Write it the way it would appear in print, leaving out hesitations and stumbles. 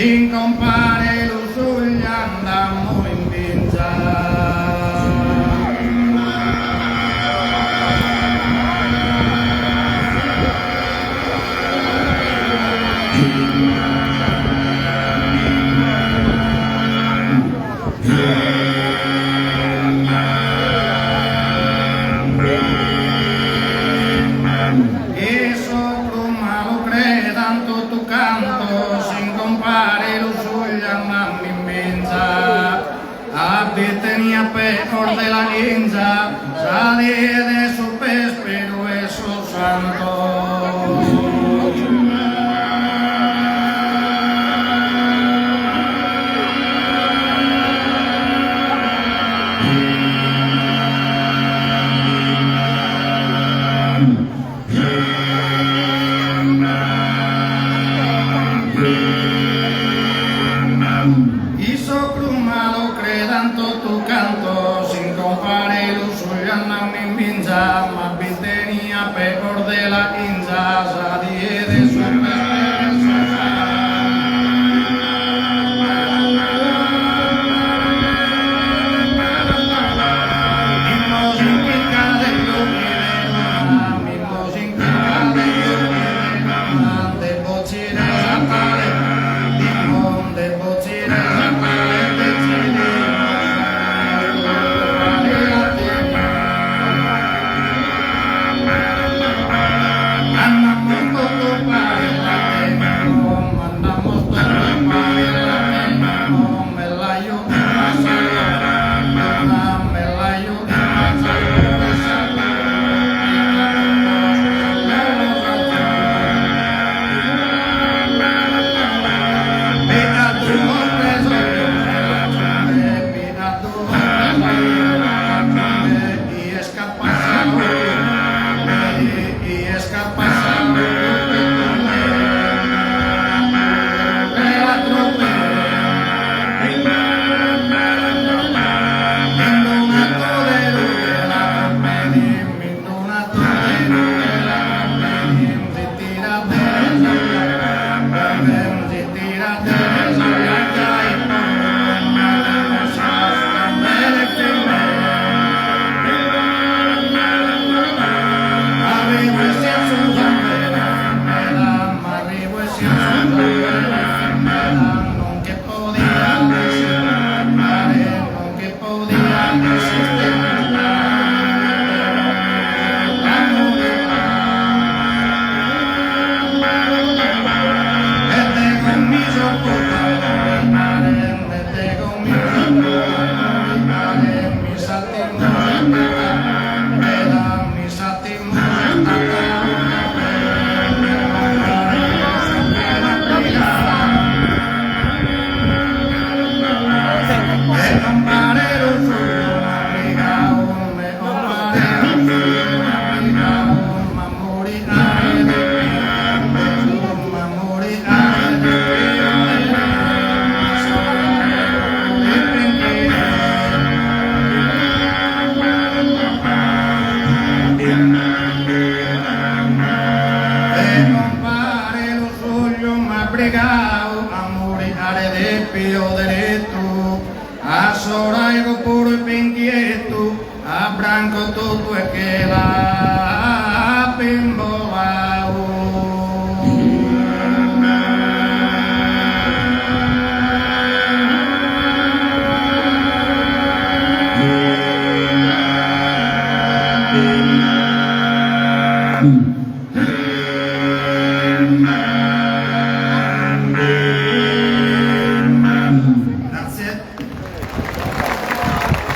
sin compare lo sugli andammo in vinza. Tenía pecor de la inza, salí de su pez, pero es su santo. Hizo crumado credanto tu canto, sin compare lo suyo andan en vinza, más bien tenía peor de la inza, salí de su a soraigo puro e pinquieto, a branco todo e que la pimbolao.